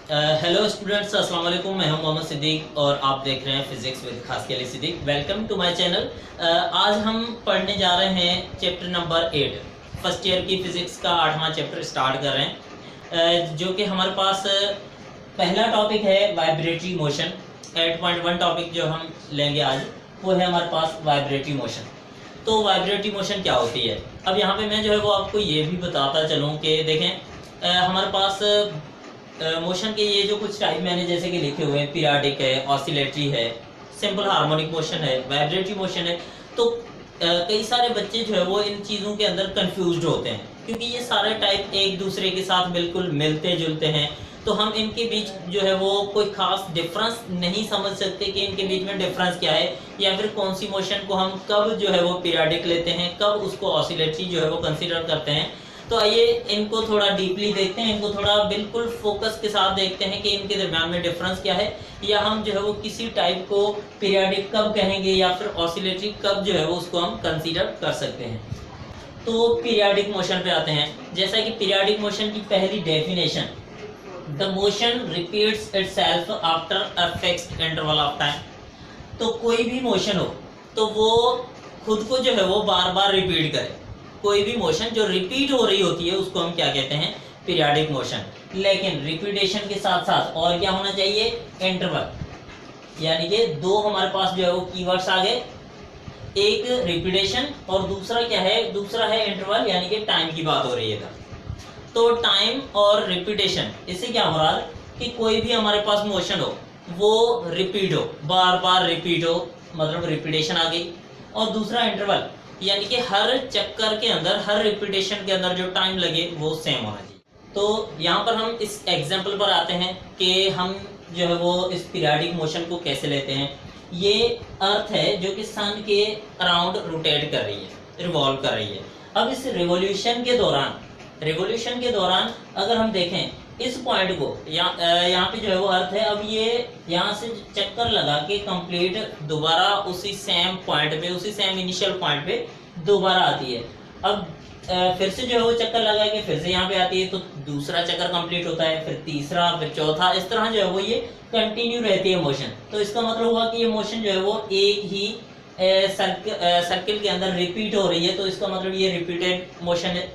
Hello students, अस्सलाम वालेकुम। मैं हूं मोहम्मद सिद्दीक और आप देख रहे हैं फिजिक्स विद खास के लिए Siddiq. Welcome to my channel. आज हम पढ़ने जा रहे हैं चैप्टर नंबर 8। फर्स्ट ईयर की फिजिक्स का 8वां चैप्टर स्टार्ट कर रहे हैं, जो कि हमारे पास पहला टॉपिक है वाइब्रेटरी मोशन। 8.1 टॉपिक जो हम लेंगे आज वो है हमारे पास वाइब्रेटरी मोशन। तो वाइब्रेटरी मोशन क्या होती है? अब यहाँ पे मैं जो है वो आपको ये भी बताता चलूँ कि देखें हमारे पास मोशन के ये जो कुछ टाइप मैंने जैसे कि लिखे हुए हैं, पीरियाडिक है, ऑसिलेटरी है, सिंपल हार्मोनिक मोशन है, वाइब्रेटरी मोशन है। तो कई सारे बच्चे जो है वो इन चीज़ों के अंदर कंफ्यूज्ड होते हैं, क्योंकि ये सारे टाइप एक दूसरे के साथ बिल्कुल मिलते जुलते हैं। तो हम इनके बीच जो है वो कोई खास डिफरेंस नहीं समझ सकते कि इनके बीच में डिफरेंस क्या है, या फिर कौन सी मोशन को हम कब जो है वो पीरियाडिक लेते हैं, कब उसको ऑसिलेटरी जो है वो कंसीडर करते हैं। तो आइए इनको थोड़ा डीपली देखते हैं, इनको थोड़ा बिल्कुल फोकस के साथ देखते हैं कि इनके दरम्यान में डिफरेंस क्या है, या हम जो है वो किसी टाइप को पीरियाडिक कब कहेंगे या फिर ऑसिलेटरी कब जो है वो उसको हम कंसीडर कर सकते हैं। तो पीरियाडिक मोशन पे आते हैं। जैसा कि पीरियाडिक मोशन की पहली definition, the motion repeats itself after a fixed interval of time. तो कोई भी मोशन हो तो वो खुद को जो है वो बार बार रिपीट करे। कोई भी मोशन जो रिपीट हो रही होती है उसको हम क्या कहते हैं? Periodic motion. लेकिन रिपीटेशन के साथ साथ और क्या होना चाहिए? इंटरवल। यानी कि दो हमारे पास जो है वो कीवर्ड्स आ गए, एक रिपीटेशन और दूसरा क्या है? दूसरा है इंटरवल, यानी कि टाइम की बात हो रही है। तो टाइम और रिपीटेशन, इससे क्या हो रहा है कि कोई भी हमारे पास मोशन हो वो रिपीट हो, बार बार रिपीट हो, मतलब रिपीटेशन आ गई। और दूसरा इंटरवल, यानी कि हर चक्कर के अंदर, हर रिपीटेशन के अंदर जो टाइम लगे वो सेम होना चाहिए। तो यहाँ पर हम इस एग्जाम्पल पर आते हैं कि हम जो है वो इस पीरियाडिक मोशन को कैसे लेते हैं। ये अर्थ है जो कि सन के अराउंड रोटेट कर रही है, रिवॉल्व कर रही है। अब इस रिवॉल्यूशन के दौरान अगर हम देखें इस पॉइंट को, यहाँ पे जो है वो अर्थ है, अब ये यहाँ से चक्कर लगा के कंप्लीट दोबारा उसी सेम पॉइंट पे, उसी सेम इनिशियल पॉइंट पे दोबारा आती है। अब फिर से जो है वो चक्कर लगा के फिर से यहाँ पे आती है, तो दूसरा चक्कर कंप्लीट होता है, फिर तीसरा, फिर चौथा, इस तरह जो है वो ये कंटिन्यू रहती है मोशन। तो इसका मतलब हुआ कि ये मोशन जो है वो एक ही सर्किल के अंदर रिपीट हो रही है, तो इसका मतलब ये रिपीटेड मोशन है।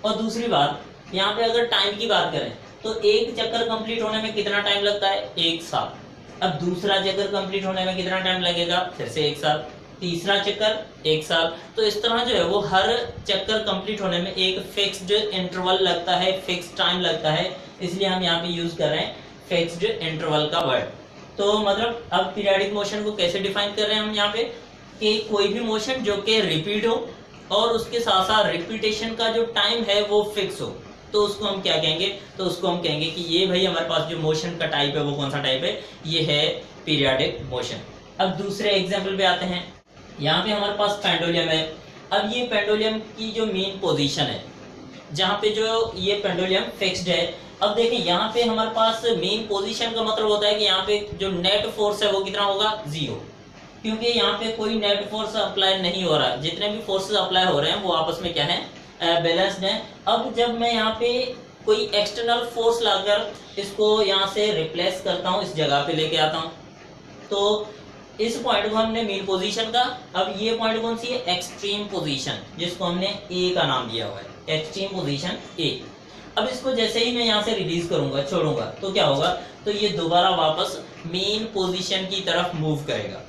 और दूसरी बात, यहाँ पे अगर टाइम की बात करें तो एक चक्कर कंप्लीट होने में कितना टाइम लगता है? 1 साल। अब दूसरा चक्कर कंप्लीट होने में कितना टाइम लगेगा? फिर से 1 साल। तीसरा चक्कर 1 साल। तो इस तरह जो है वो हर चक्कर कंप्लीट होने में एक फिक्स्ड इंटरवल लगता है, फिक्स्ड टाइम लगता है, इसलिए हम यहाँ पे यूज कर रहे हैं फिक्स्ड इंटरवल का वर्ड। तो मतलब अब पीरियाडिक मोशन को कैसे डिफाइन कर रहे हैं हम यहाँ पे, कि कोई भी मोशन जो कि रिपीट हो और उसके साथ साथ रिपीटेशन का जो टाइम है वो फिक्स हो, तो उसको हम क्या कहेंगे? तो उसको हम कहेंगे कि ये भाई हमारे पास जो मोशन का टाइप है वो कौन सा टाइप है? ये है पीरियाडिक मोशन। अब दूसरे एग्जांपल पे आते हैं। यहाँ पे हमारे पास पेंडुलम है। अब ये पेंडुलम की जो मेन पोजीशन है, जहाँ पे जो ये पेंडुलम फिक्स्ड है। अब देखिए यहाँ पे हमारे पास मेन पोजीशन का मतलब होता है कि यहाँ पे जो नेट फोर्स है वो कितना होगा? 0, क्योंकि यहाँ पे कोई नेट फोर्स अप्लाई नहीं हो रहा। जितने भी फोर्सेस अप्लाई हो रहे हैं वो आपस में क्या है? बैलेंस्ड है। अब जब मैं यहाँ पे कोई एक्सटर्नल फोर्स लाकर इसको यहाँ से रिप्लेस करता हूँ, इस जगह पे लेके आता हूँ, तो इस पॉइंट को हमने मेन पोजीशन का, अब ये पॉइंट कौन सी है? एक्सट्रीम पोजीशन, जिसको हमने ए का नाम दिया हुआ है, एक्सट्रीम पोजीशन ए। अब इसको जैसे ही मैं यहाँ से रिलीज करूंगा, छोड़ूंगा, तो क्या होगा? तो ये दोबारा वापस मेन पोजीशन की तरफ मूव करेगा।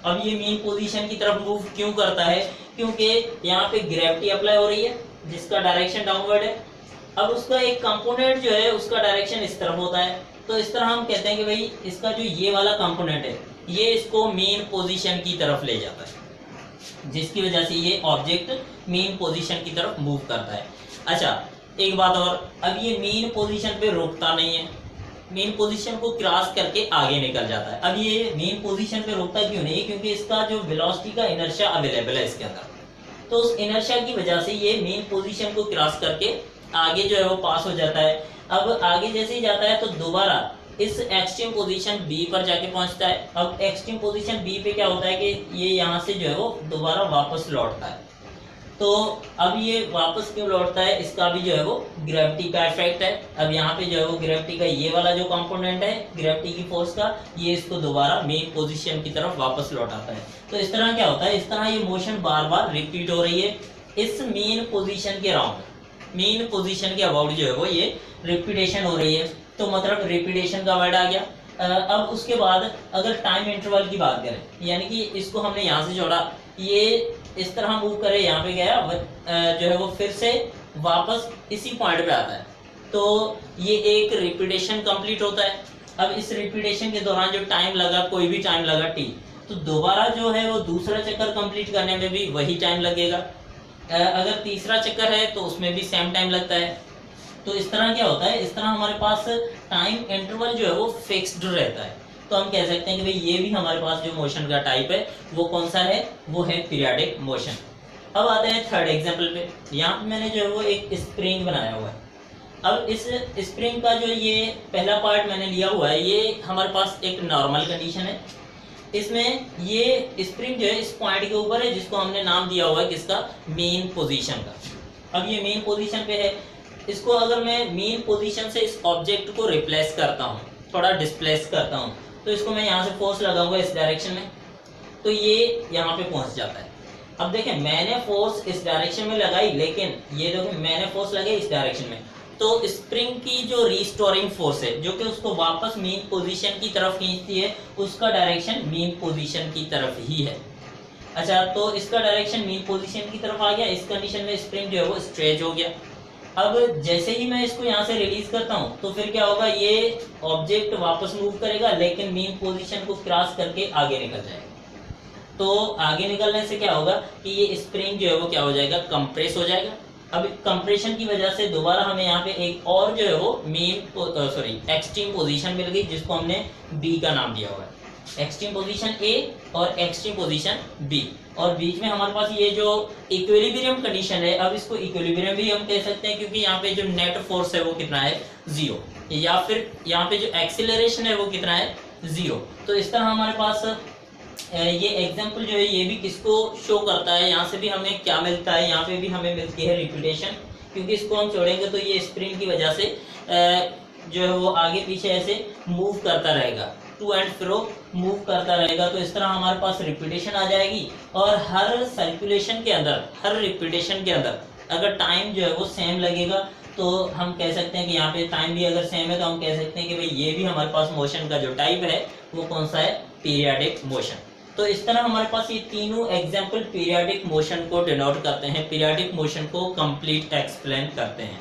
अब ये मेन पोजीशन की तरफ मूव क्यों करता है? क्योंकि यहाँ पे ग्रेविटी अप्लाई हो रही है जिसका डायरेक्शन डाउनवर्ड है। अब उसका एक कंपोनेंट जो है उसका डायरेक्शन इस तरफ होता है, तो इस तरह हम कहते हैं कि भाई इसका जो ये वाला कंपोनेंट है ये इसको मेन पोजीशन की तरफ ले जाता है, जिसकी वजह से ये ऑब्जेक्ट मेन पोजीशन की तरफ मूव करता है। अच्छा, एक बात और, अब ये मेन पोजीशन पे रुकता नहीं है, मेन पोजीशन को क्रॉस करके आगे निकल जाता है। अब ये मेन पोजीशन पे रुकता क्यों नहीं? क्योंकि इसका जो वेलोसिटी का इनर्शिया अवेलेबल है इसके अंदर, तो उस इनर्शिया की वजह से ये मेन पोजीशन को क्रॉस करके आगे जो है वो पास हो जाता है। अब आगे जैसे ही जाता है तो दोबारा इस एक्सट्रीम पोजीशन बी पर जाके पहुंचता है। अब एक्सट्रीम पोजीशन बी पे क्या होता है कि ये यहाँ से जो है वो दोबारा वापस लौटता है। तो अब ये वापस क्यों लौटता है, इसका भी जो है वो ग्रेविटी का इफेक्ट है। अब यहाँ पे जो है वो ग्रेविटी का ये वाला जो कंपोनेंट है ग्रेविटी की फोर्स का, ये इसको दोबारा मेन पोजीशन की तरफ वापस लौटाता है। तो इस तरह क्या होता है, इस तरह ये मोशन बार बार रिपीट हो रही है इस मेन पोजीशन के अराउंड, मेन पोजीशन के अबाउट जो है वो ये रिपीटेशन हो रही है। तो मतलब रिपीटेशन का वर्ड आ गया। अब उसके बाद अगर टाइम इंटरवल की बात करें, यानी कि इसको हमने यहाँ से जोड़ा, ये इस तरह मूव करे, यहाँ पे गया, जो है वो फिर से वापस इसी पॉइंट पे आता है, तो ये एक रिपीटेशन कंप्लीट होता है। अब इस रिपीटेशन के दौरान जो टाइम लगा, कोई भी टाइम लगा टी, तो दोबारा जो है वो दूसरा चक्कर कंप्लीट करने में भी वही टाइम लगेगा। अगर तीसरा चक्कर है तो उसमें भी सेम टाइम लगता है। तो इस तरह क्या होता है, इस तरह हमारे पास टाइम इंटरवल जो है वो फिक्स्ड रहता है। तो हम कह सकते हैं कि भाई ये भी हमारे पास जो मोशन का टाइप है वो कौन सा है, वो है पीरियाडिक मोशन। अब आते हैं थर्ड एग्जांपल पे। यहाँ पे मैंने जो है वो एक स्प्रिंग बनाया हुआ है। अब इस स्प्रिंग का जो ये पहला पार्ट मैंने लिया हुआ है, ये हमारे पास एक नॉर्मल कंडीशन है। इसमें ये स्प्रिंग जो है इस पॉइंट के ऊपर है, जिसको हमने नाम दिया हुआ है किसका, मेन पोजीशन का। अब ये मेन पोजीशन पे है, इसको अगर मैं मेन पोजीशन से इस ऑब्जेक्ट को रिप्लेस करता हूँ, थोड़ा डिस्प्लेस करता हूँ, तो इसको मैं यहाँ से फोर्स लगाऊंगा इस डायरेक्शन में, तो ये यहाँ पे पहुँच जाता है। अब देखें मैंने फोर्स इस डायरेक्शन में लगाई, लेकिन ये देखो मैंने फोर्स लगाई इस डायरेक्शन में, तो स्प्रिंग की जो रिस्टोरिंग फोर्स है जो कि उसको वापस मेन पोजीशन की तरफ खींचती है, उसका डायरेक्शन मेन पोजीशन की तरफ ही है। अच्छा, तो इसका डायरेक्शन मेन पोजीशन की तरफ आ गया। इस कंडीशन में स्प्रिंग जो है वो स्ट्रेच हो गया। अब जैसे ही मैं इसको यहाँ से रिलीज करता हूँ, तो फिर क्या होगा, ये ऑब्जेक्ट वापस मूव करेगा, लेकिन मेन पोजीशन को क्रॉस करके आगे निकल जाएगा। तो आगे निकलने से क्या होगा कि ये स्प्रिंग जो है वो क्या हो जाएगा, कंप्रेस हो जाएगा। अब कंप्रेशन की वजह से दोबारा हमें यहाँ पे एक और जो है वो एक्सट्रीम पोजीशन मिल गई, जिसको हमने बी का नाम दिया हुआ है। एक्सट्रीम पोजीशन ए और एक्सट्रीम पोजीशन बी, और बीच में हमारे पास ये जो इक्विलिब्रियम कंडीशन है, अब इसको इक्विलिब्रियम भी हम कह सकते हैं, क्योंकि यहाँ पे जो नेट फोर्स है वो कितना है, 0, या फिर यहाँ पे जो एक्सीलरेशन है वो कितना है, 0। तो इस तरह हमारे पास ये एग्जाम्पल जो है ये भी किसको शो करता है, यहाँ से भी हमें क्या मिलता है, यहाँ पे भी हमें मिलती है रिपीटेशन, क्योंकि इसको हम छोड़ेंगे तो ये स्प्रिंग की वजह से जो है वो आगे पीछे ऐसे मूव करता रहेगा, टू एंड फ्रो मूव करता रहेगा। तो इस तरह हमारे पास रिपीटेशन आ जाएगी, और हर सर्कुलेशन के अंदर, हर रिपीटेशन के अंदर अगर टाइम जो है वो सेम लगेगा, तो हम कह सकते हैं कि यहाँ पे टाइम भी अगर सेम है, तो हम कह सकते हैं कि भाई ये भी हमारे पास मोशन का जो टाइप है वो कौन सा है, पीरियाडिक मोशन। तो इस तरह हमारे पास ये तीनों एग्जाम्पल पीरियाडिक मोशन को डिनोट करते हैं, पीरियाडिक मोशन को कंप्लीट एक्सप्लेन करते हैं।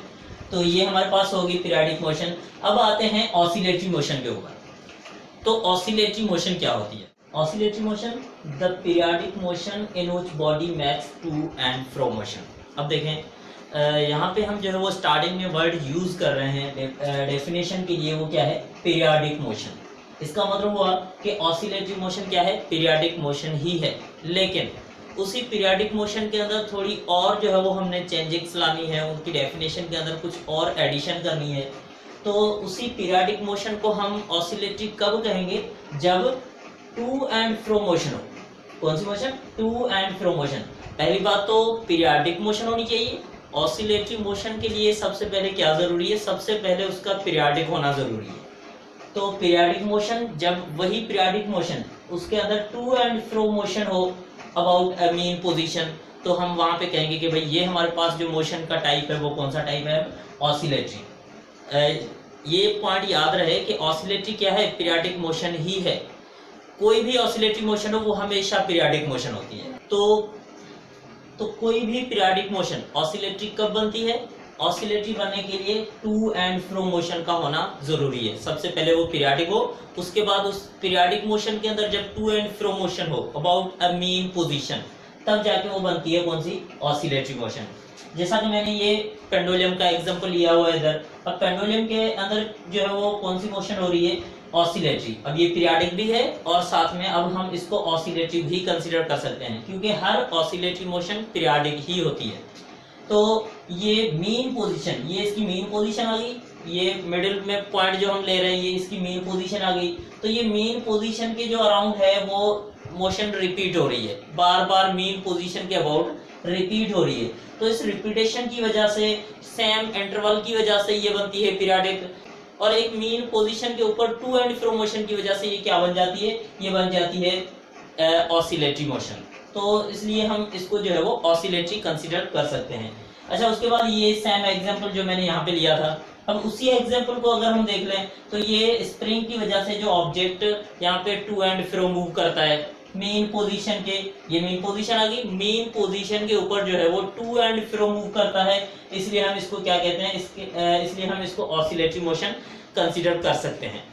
तो ये हमारे पास होगी पीरियाडिक मोशन। अब आते हैं ऑसिलेटरी मोशन के ऊपर। तो ऑसिलेटरी मोशन क्या होती है? Oscillatory motion, the periodic motion in which body makes to and fro motion. अब देखें यहाँ पे हम जो है वो स्टार्टिंग में वर्ड यूज कर रहे हैं डेफिनेशन के लिए, वो क्या है, पीरियाडिक मोशन। इसका मतलब हुआ कि ऑसिलेटरी मोशन क्या है, पीरियाडिक मोशन ही है, लेकिन उसी पीरियाडिक मोशन के अंदर थोड़ी और जो है वो हमने चेंजिंग्स लानी है, उनकी डेफिनेशन के अंदर कुछ और एडिशन करनी है। तो उसी पीरियाडिक मोशन को हम ऑसिलेटरी कब कहेंगे, जब टू एंड फ्रो मोशन हो। कौन सी motion? To and fro motion. पहली बात तो पीरियाडिक मोशन होनी चाहिए। ऑसिलेटरी मोशन के लिए सबसे पहले क्या जरूरी है, सबसे पहले उसका पीरियाडिक होना जरूरी है। तो पीरियाडिक मोशन, जब वही पीरियाडिक मोशन उसके अंदर टू एंड फ्रो मोशन हो अबाउट अ मेन पोजीशन, तो हम वहां पे कहेंगे कि भाई ये हमारे पास जो मोशन का टाइप है वो कौन सा टाइप है, ऑसिलेटरी। ये पॉइंट याद रहे कि ऑसिलेटरी क्या है, पीरियाडिक मोशन ही है। कोई भी ऑसिलेटरी मोशन हो वो हमेशा पीरियाडिक मोशन होती है। तो कोई भी पीरियाडिक मोशन ऑसिलेटरी कब बनती है? ऑसिलेटरी बनने के लिए टू एंड फ्रो मोशन का होना जरूरी है। सबसे पहले वो पीरियाडिक हो, उसके बाद उस पीरियाडिक मोशन के अंदर जब टू एंड फ्रो मोशन हो अबाउट अ मेन पोजीशन, तब जाके वो बनती है कौन सी, ऑसिलेटरी मोशन। जैसा कि मैंने ये पेंडुलम का एग्जांपल लिया हुआ है इधर। अब पेंडुलम के अंदर जो है वो कौन सी मोशन हो रही है, ऑसिलेटरी। अब ये पीरियाडिक भी है और साथ में अब हम इसको ऑसिलेटरी भी कंसीडर कर सकते हैं, क्योंकि हर ऑसिलेटरी मोशन पीरियाडिक ही होती है। तो ये मेन पोजीशन, ये इसकी मेन पोजीशन आ गई, ये मिडिल में पॉइंट जो हम ले रहे हैं ये इसकी मेन पोजीशन आ गई। तो ये मेन पोजीशन के जो अराउंड है वो मोशन रिपीट हो रही है, बार बार मेन पोजीशन के अबाउट रिपीट हो रही है, तो इस रिपीटेशन की वजह से, सेम इंटरवल की वजह से ये बनती है पीरियोडिक। और एक मीन पोजीशन के ऊपर टू एंड फ्रो मोशन की वजह से ये क्या बन जाती है, ये बन जाती है ऑसिलेटरी मोशन। तो इसलिए हम इसको जो है वो ऑसिलेटरी कंसीडर कर सकते हैं। अच्छा, उसके बाद ये सेम एग्जांपल जो मैंने यहाँ पे लिया था, अब उसी एग्जांपल को अगर हम देख लें तो ये स्प्रिंग की वजह से जो ऑब्जेक्ट यहाँ पे टू एंड फ्रो मूव करता है मेन पोजीशन के, ये मेन पोजीशन आ गई, मेन पोजीशन के ऊपर जो है वो टू एंड फ्रो मूव करता है, इसलिए हम इसको क्या कहते हैं, इसलिए हम इसको ऑसिलेटरी मोशन कंसीडर कर सकते हैं।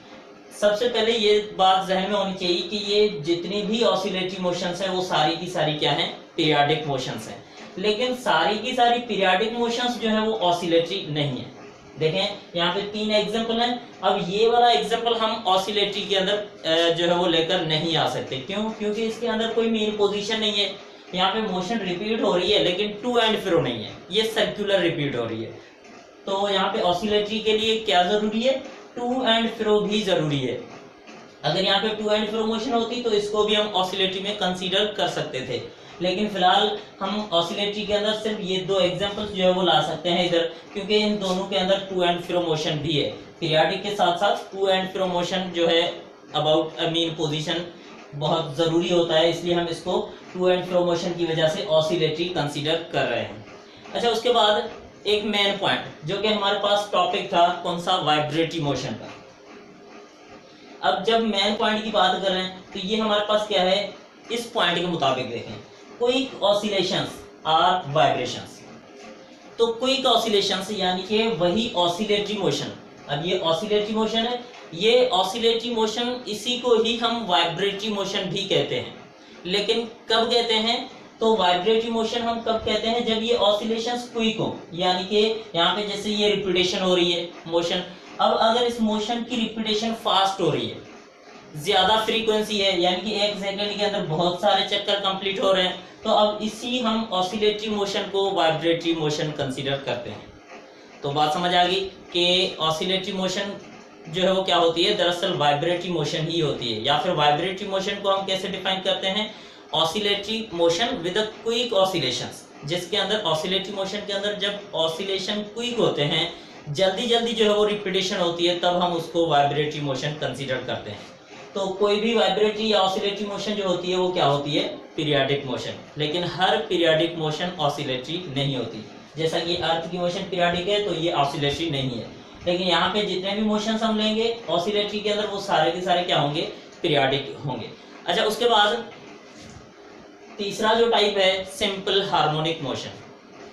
सबसे पहले ये बात जहन में होनी चाहिए कि ये जितनी भी ऑसिलेटरी मोशंस है वो सारी की सारी क्या है, पीरियोडिक मोशंस हैं। लेकिन सारी की सारी पीरियोडिक मोशंस जो है वो ऑसिलेटरी नहीं है। देखें यहाँ पे 3 एग्जांपल हैं। अब ये वाला एग्जांपल हम ऑसिलेटरी के अंदर जो है वो लेकर नहीं आ सकते। क्यों? क्योंकि इसके अंदर कोई मेन पोजीशन नहीं है। यहाँ पे मोशन रिपीट हो रही है लेकिन टू एंड फ्रो नहीं है, ये सर्कुलर रिपीट हो रही है। तो यहाँ पे ऑसिलेटरी के लिए क्या जरूरी है, टू एंड फ्रो भी जरूरी है। अगर यहाँ पे टू एंड फ्रो मोशन होती तो इसको भी हम ऑसिलेटरी में कंसीडर कर सकते थे, लेकिन फिलहाल हम ऑसिलेटरी के अंदर सिर्फ ये 2 एग्जांपल्स जो है वो ला सकते हैं इधर, क्योंकि इन दोनों के अंदर टू एंड फ्रो मोशन भी है। पीरियोडिक के साथ साथ टू एंड फ्रो मोशन जो है अबाउट अ मीन पोजीशन बहुत ज़रूरी होता है, इसलिए हम इसको टू एंड फ्रो मोशन की वजह से ऑसिलेटरी कंसीडर कर रहे हैं। अच्छा, उसके बाद एक मेन पॉइंट जो कि हमारे पास टॉपिक था, कौन सा, वाइब्रेटरी मोशन का। अब जब मेन पॉइंट की बात कर रहे हैं तो ये हमारे पास क्या है, इस पॉइंट के मुताबिक देखें, क्विक ऑसिलेशंस आर वाइब्रेशंस। तो क्विक ऑसिलेशंस यानी कि वही ऑसिलेटरी मोशन। अब ये ऑसिलेटरी मोशन है, ये ऑसिलेटरी मोशन, इसी को ही हम वाइब्रेटरी मोशन भी कहते हैं। लेकिन कब कहते हैं, तो वाइब्रेटरी मोशन हम कब कहते हैं, जब ये ऑसिलेशंस क्विक हो, यानी कि यहाँ पे जैसे ये रिपीटेशन हो रही है मोशन। अब अगर इस मोशन की रिपीटेशन फास्ट हो रही है, ज्यादा फ्रीक्वेंसी है, यानी कि 1 सेकंड के अंदर बहुत सारे चक्कर कंप्लीट हो रहे हैं, तो अब इसी हम ऑसिलेटरी मोशन को वाइब्रेटरी मोशन कंसीडर करते हैं। तो बात समझ आ गई कि ऑसिलेटरी मोशन जो है वो क्या होती है, दरअसल वाइब्रेटरी मोशन ही होती है। या फिर वाइब्रेटरी मोशन को हम कैसे डिफाइन करते हैं, oscillatory motion with a quick oscillations, जिसके अंदर ऑसिलेटरी मोशन के अंदर जब ऑसिलेशन क्विक होते हैं, जल्दी जल्दी जो है वो रिपीटेशन होती है, तब हम उसको वाइब्रेटरी मोशन कंसीडर करते हैं। तो कोई भी वाइब्रेटरी या ऑसिलेटरी मोशन जो होती है वो क्या होती है, पीरियोडिक मोशन। लेकिन हर पीरियोडिक मोशन ऑसिलेटरी नहीं होती। जैसा कि अर्थ की मोशन पीरियोडिक है तो ये ऑसिलेटरी नहीं है, लेकिन यहाँ पे जितने भी मोशंस हम लेंगे ऑसिलेटरी के अंदर वो सारे के सारे क्या होंगे, पीरियोडिक होंगे। अच्छा, उसके बाद तीसरा जो टाइप है, सिंपल हार्मोनिक मोशन।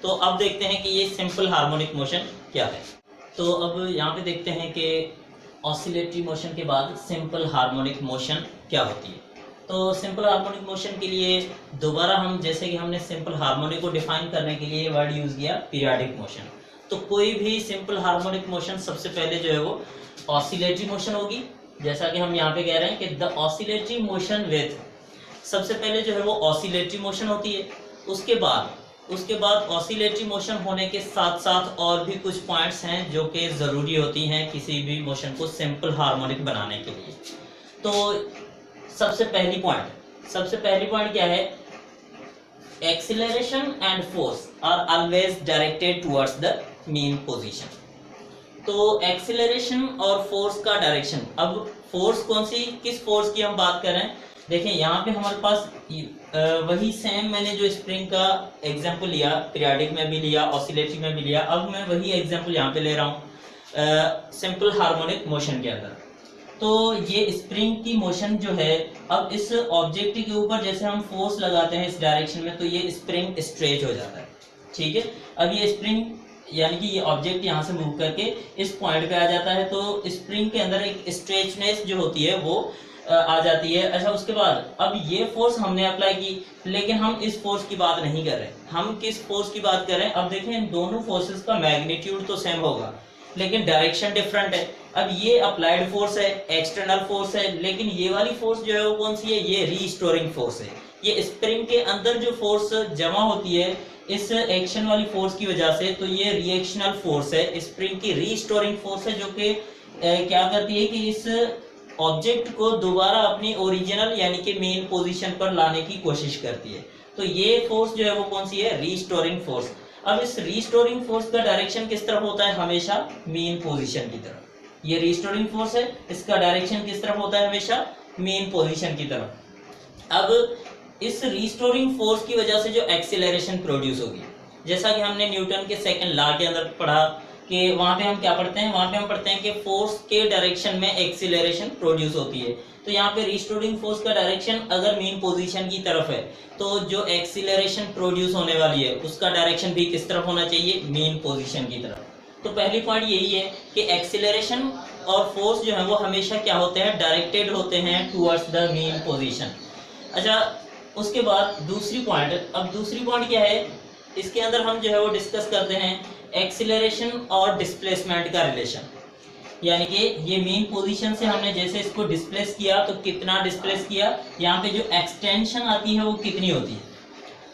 तो अब देखते हैं कि ये सिंपल हार्मोनिक मोशन क्या है। तो अब यहाँ पे देखते हैं कि ऑसिलेटरी मोशन के बाद सिंपल हार्मोनिक मोशन क्या होती है। तो सिंपल हार्मोनिक मोशन के लिए दोबारा हम, जैसे कि हमने सिंपल हार्मोनिक को डिफाइन करने के लिए वर्ड यूज किया पीरियोडिक मोशन, तो कोई भी सिंपल हार्मोनिक मोशन सबसे पहले जो है वो ऑसिलेटरी मोशन होगी। जैसा कि हम यहाँ पे कह रहे हैं कि द ऑसिलेटरी मोशन विथ, सबसे पहले जो है वो ऑसिलेटरी मोशन होती है। उसके बाद ऑसिलेटरी मोशन होने के साथ साथ और भी कुछ पॉइंट्स हैं जो कि ज़रूरी होती हैं किसी भी मोशन को सिंपल हार्मोनिक बनाने के लिए। तो सबसे पहली पॉइंट क्या है, acceleration and force are always directed towards the mean position. तो एक्सीलरेशन और फोर्स का डायरेक्शन, अब फोर्स कौन सी, किस फोर्स की हम बात कर रहे हैं, देखें यहाँ पे हमारे पास वही सेम मैंने जो स्प्रिंग का एग्जांपल लिया, पीरियोडिक में भी लिया, ऑसिलेटरी में भी लिया, अब मैं वही एग्जांपल यहाँ पे ले रहा हूँ सिंपल हार्मोनिक मोशन के अंदर। तो ये स्प्रिंग की मोशन जो है, अब इस ऑब्जेक्ट के ऊपर जैसे हम फोर्स लगाते हैं इस डायरेक्शन में, तो ये स्प्रिंग स्ट्रेच हो जाता है, ठीक है। अब ये स्प्रिंग यानी कि ये ऑब्जेक्ट यहाँ से मूव करके इस पॉइंट पे आ जाता है, तो स्प्रिंग के अंदर एक स्ट्रेचनेस जो होती है वो आ जाती है। अच्छा, उसके बाद अब ये फोर्स हमने अप्लाई की, लेकिन हम इस फोर्स की बात नहीं कर रहे, हम किस फोर्स की बात कर रहे हैं। अब देखें, इन दोनों फोर्सेस का मैग्नीट्यूड तो सेम होगा लेकिन डायरेक्शन डिफरेंट है। अब ये अप्लाइड फोर्स है, एक्सटर्नल फोर्स है, लेकिन ये वाली फोर्स जो है वो कौन सी है, ये रीस्टोरिंग फोर्स है। ये स्प्रिंग के अंदर जो फोर्स जमा होती है इस एक्शन वाली फोर्स की वजह से, तो ये रिएक्शनल फोर्स है, स्प्रिंग की रीस्टोरिंग फोर्स है, जो कि क्या करती है कि इस ऑब्जेक्ट को दोबारा अपनी ओरिजिनल यानी कि मेन पोजीशन पर लाने की कोशिश करती है। तो ये फोर्स जो है वो कौन सी है, रीस्टोरिंग फोर्स। अब इस रीस्टोरिंग फोर्स का डायरेक्शन किस तरफ होता है, हमेशा मेन पोजीशन की तरफ। ये रीस्टोरिंग फोर्स है, इसका डायरेक्शन किस तरफ होता है, हमेशा मेन पोजीशन की तरफ। अब इस रीस्टोरिंग फोर्स की वजह से जो एक्सीलरेशन प्रोड्यूस होगी, जैसा कि हमने न्यूटन के सेकंड लॉ के अंदर पढ़ा कि वहां पे हम क्या पढ़ते हैं, वहां पे हम पढ़ते हैं कि फोर्स के डायरेक्शन में एक्सीलरेशन प्रोड्यूस होती है। तो यहाँ पे रिस्टोरिंग फोर्स का डायरेक्शन अगर मेन पोजीशन की तरफ है तो जो एक्सीलरेशन प्रोड्यूस होने वाली है उसका डायरेक्शन भी किस तरफ होना चाहिए, मेन पोजीशन की तरफ। तो पहली पॉइंट यही है कि एक्सीलरेशन और फोर्स जो है वो हमेशा क्या होते हैं, डायरेक्टेड होते हैं टूवर्ड्स द मेन पोजीशन। अच्छा, उसके बाद दूसरी पॉइंट, अब दूसरी पॉइंट क्या है, इसके अंदर हम जो है वो डिस्कस करते हैं एक्सीलरेशन और डिस्प्लेसमेंट का रिलेशन। यानी कि ये मेन पोजीशन से हमने जैसे इसको डिस्प्लेस किया तो कितना डिस्प्लेस किया, यहाँ पे जो एक्सटेंशन आती है वो कितनी होती है।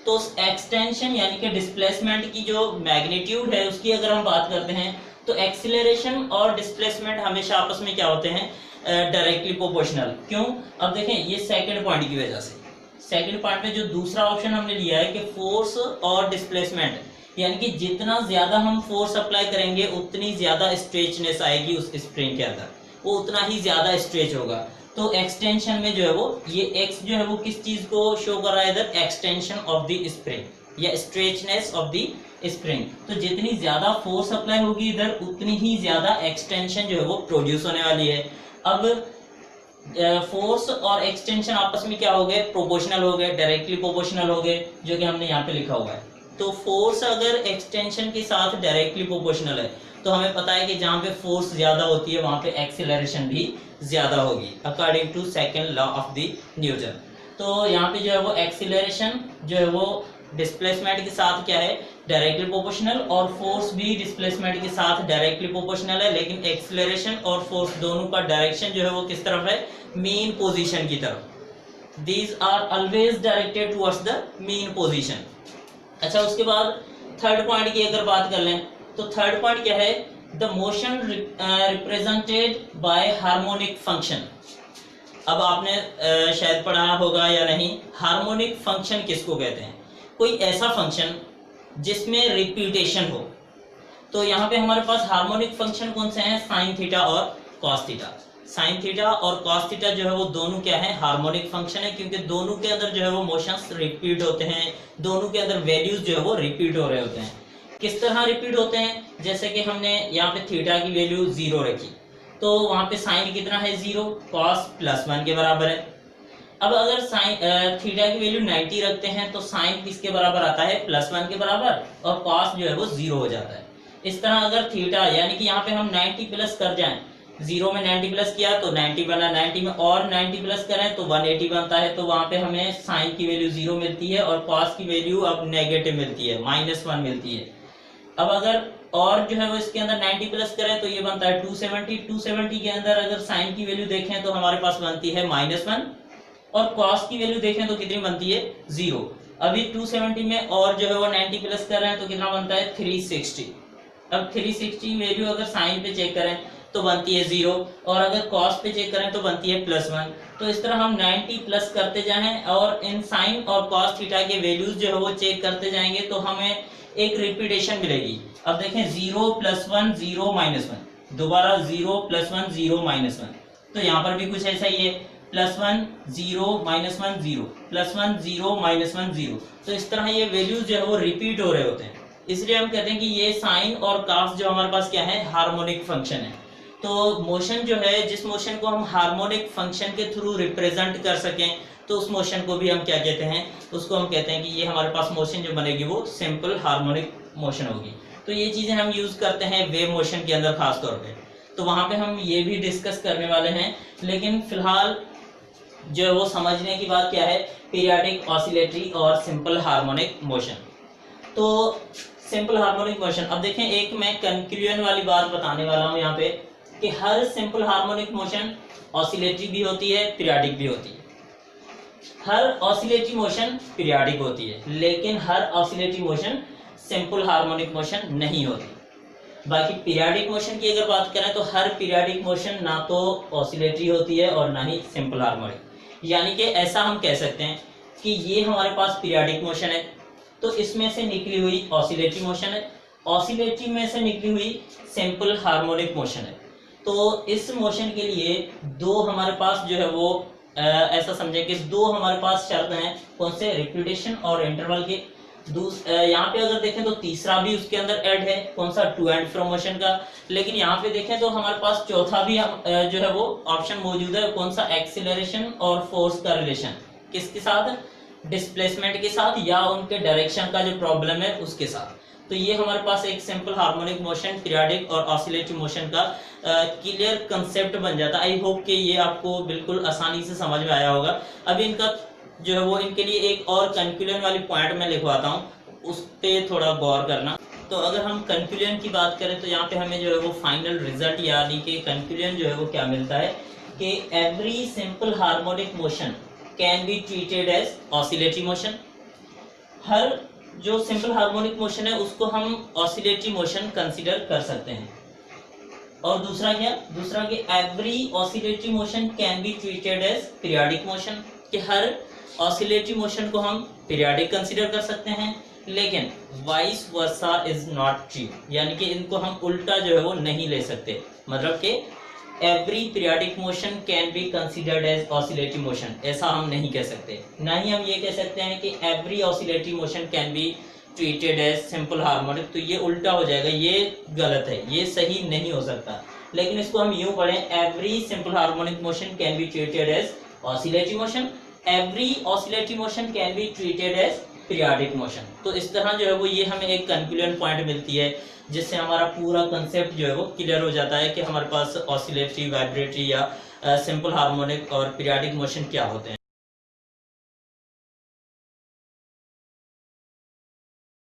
तो उस एक्सटेंशन यानी कि डिस्प्लेसमेंट की जो मैग्नीट्यूड है उसकी अगर हम बात करते हैं तो एक्सीलरेशन और डिस्प्लेसमेंट हमेशा आपस में क्या होते हैं, डायरेक्टली प्रोपोर्शनल। क्यों, अब देखें ये सेकंड पॉइंट की वजह से। सेकंड पॉइंट में जो दूसरा ऑप्शन हमने लिया है कि फोर्स और डिस्प्लेसमेंट, यानी कि जितना ज्यादा हम फोर्स अप्लाई करेंगे उतनी ज्यादा स्ट्रेचनेस आएगी उस स्प्रिंग के अंदर, वो उतना ही ज्यादा स्ट्रेच होगा। तो एक्सटेंशन में जो है वो ये एक्स जो है वो किस चीज को शो कर रहा है इधर, एक्सटेंशन ऑफ द स्प्रिंग या स्ट्रेचनेस ऑफ द स्प्रिंग। तो जितनी ज्यादा फोर्स अप्लाई होगी इधर उतनी ही ज्यादा एक्सटेंशन जो है वो प्रोड्यूस होने वाली है। अब फोर्स और एक्सटेंशन आपस में क्या हो गए, प्रोपोर्शनल हो गए, डायरेक्टली प्रोपोर्शनल हो गए, जो कि हमने यहाँ पे लिखा हुआ है। तो फोर्स अगर एक्सटेंशन के साथ डायरेक्टली प्रोपोर्शनल है तो हमें पता है कि जहां पे फोर्स ज्यादा होती है वहां पे एक्सीलरेशन भी ज्यादा होगी according to second law of the Newton. तो यहाँ पे जो है वो एक्सीलरेशन जो है वो डिस्प्लेसमेंट के साथ क्या है, डायरेक्टली प्रोपोर्शनल, और फोर्स भी डिस्प्लेसमेंट के साथ डायरेक्टली प्रोपोर्शनल है। लेकिन एक्सीलरेशन और फोर्स दोनों का डायरेक्शन जो है वो किस तरफ है, मेन पोजीशन की तरफ। These are always directed towards the mean position. अच्छा, उसके बाद थर्ड पॉइंट की अगर बात कर लें तो थर्ड पॉइंट क्या है, the motion represented by harmonic function. अब आपने शायद पढ़ा होगा या नहीं, हार्मोनिक फंक्शन किसको कहते हैं, कोई ऐसा फंक्शन जिसमें रिपीटेशन हो। तो यहाँ पे हमारे पास हार्मोनिक फंक्शन कौन से हैं, साइन थीटा और कॉस थीटा। साइन थीटा और कॉस थीटा जो है वो दोनों क्या है, हार्मोनिक फंक्शन है, क्योंकि दोनों के अंदर जो है वो मोशंस रिपीट होते हैं, दोनों के अंदर वैल्यूज जो है वो रिपीट हो रहे होते हैं। किस तरह रिपीट होते हैं, जैसे कि हमने यहाँ पे थीटा की वैल्यू 0 रखी तो वहां पे साइन कितना है 0, कॉस +1 के बराबर है। अब अगर साइन थीटा की वैल्यू 90 रखते हैं तो साइन किसके बराबर आता है, +1 के बराबर, और कॉस जो है वो 0 हो जाता है। इस तरह अगर थीटा यानी कि यहाँ पे हम 90 प्लस कर जाएं, 0 में 90 प्लस किया तो 90 बना, 90 में और 90 प्लस करें तो 180 बनता है। तो वहां पे हमें साइन की वैल्यू 0 मिलती है और कॉस की वैल्यू अब नेगेटिव मिलती है, -1 मिलती है। अब अगर और जो है वो इसके अंदर 90 प्लस करें तो ये बनता है 270। 270 के अंदर अगर साइन की वैल्यू देखें तो हमारे पास बनती है -1, और कॉस की वैल्यू देखें तो कितनी बनती है 0। अभी 270 में और जो है वो 90 प्लस कर रहे हैं तो कितना बनता है 360। अब 360 वैल्यू अगर साइन पे चेक करें तो बनती है 0, और अगर कॉस पे चेक करें तो बनती है +1। तो इस तरह हम 90 प्लस करते जाएं और इन साइन और कॉस थीटा के वैल्यूज जो है वो चेक करते जाएंगे तो हमें एक रिपीटेशन मिलेगी। अब देखें 0 +1 0 -1, दोबारा 0 +1 0 -1। तो यहाँ पर भी कुछ ऐसा ही है, +1 0 -1 0 +1 0 -1 0। तो इस तरह ये वैल्यूज जो है वो रिपीट हो रहे होते हैं, इसलिए हम कहते हैं कि ये साइन और कॉस जो हमारे पास क्या है, हार्मोनिक फंक्शन है। तो मोशन जो है, जिस मोशन को हम हार्मोनिक फंक्शन के थ्रू रिप्रेजेंट कर सकें तो उस मोशन को भी हम क्या कहते हैं, उसको हम कहते हैं कि ये हमारे पास मोशन जो बनेगी वो सिंपल हार्मोनिक मोशन होगी। तो ये चीजें हम यूज करते हैं वेव मोशन के अंदर खास तौर पे, तो वहां पे हम ये भी डिस्कस करने वाले हैं। लेकिन फिलहाल जो है वो समझने की बात क्या है, पीरियोडिक ऑसिलेटरी और सिंपल हार्मोनिक मोशन। तो सिंपल हार्मोनिक मोशन, अब देखें एक मैं कंक्लूजन वाली बात बताने वाला हूँ यहाँ पे कि हर सिंपल हार्मोनिक मोशन ऑसिलेटरी भी होती है, पीरियोडिक भी होती है। हर ऑसिलेटरी मोशन पीरियोडिक होती है, लेकिन हर oscillatory motion simple harmonic motion नहीं होती। बाकी पीरियाडिक मोशन की अगर बात करें तो हर पीरियाडिक मोशन ना तो ऑसिलेटरी होती है और ना ही सिंपल हार्मोनिक, यानी कि ऐसा हम कह सकते हैं कि ये हमारे पास पीरियाडिक मोशन है तो इसमें से निकली हुई ऑसिलेटरी मोशन है, ऑसिलेटरी में से निकली हुई सिंपल हार्मोनिक मोशन है। तो इस मोशन के लिए दो हमारे पास जो है वो ऐसा समझें कि दो हमारे पास शर्त हैं, कौन से, रिपीटेशन और इंटरवल के। यहाँ पे अगर देखें तो तीसरा भी उसके अंदर ऐड है, कौन सा, टू एंड फ्रो मोशन का। लेकिन यहाँ पे देखें तो हमारे पास चौथा भी जो है वो ऑप्शन मौजूद है, कौन सा, एक्सीलरेशन और फोर्स का रिलेशन किसके साथ, डिस्प्लेसमेंट के साथ या उनके डायरेक्शन का जो प्रॉब्लम है उसके साथ। तो ये हमारे पास एक सिंपल हार्मोनिक मोशन, पीरियाडिक और ऑसिलेटरी मोशन का क्लियर कंसेप्ट बन जाता है। आई होप कि ये आपको बिल्कुल आसानी से समझ में आया होगा। अभी इनका जो है वो इनके लिए एक और कंक्लूजन वाली पॉइंट मैं लिखवाता हूँ, उस पर थोड़ा गौर करना। तो अगर हम कंक्लूजन की बात करें तो यहाँ पे हमें जो है वो फाइनल रिजल्ट यानी कि कंक्लूजन जो है वो क्या मिलता है कि every simple harmonic motion can be treated as oscillatory motion. हर जो सिंपल हार्मोनिक मोशन है उसको हम ऑसिलेटरी मोशन कंसीडर कर सकते हैं। और दूसरा क्या, दूसरा कि every oscillatory motion can be treated as periodic motion, कि हर ऑसिलेटरी मोशन को हम पीरियाडिक कंसीडर कर सकते हैं, लेकिन vice versa is not true, यानी कि इनको हम उल्टा जो है वो नहीं ले सकते। मतलब कि every periodic motion can be considered as oscillatory motion, ऐसा हम नहीं कह सकते। ना ही हम ये कह सकते हैं कि every oscillatory motion can be treated as simple harmonic, तो ये उल्टा हो जाएगा, ये गलत है, ये सही नहीं हो सकता। लेकिन इसको हम यूं पढ़ें, every simple harmonic motion can be treated as oscillatory motion, every oscillatory motion can be treated as periodic motion. तो इस तरह जो है वो ये हमें एक कंक्लूजन पॉइंट मिलती है जिससे हमारा पूरा कंसेप्ट जो है वो क्लियर हो जाता है कि हमारे पास ऑसिलेटरी, वाइब्रेटरी या सिंपल हार्मोनिक और पीरियाडिक मोशन क्या होते हैं।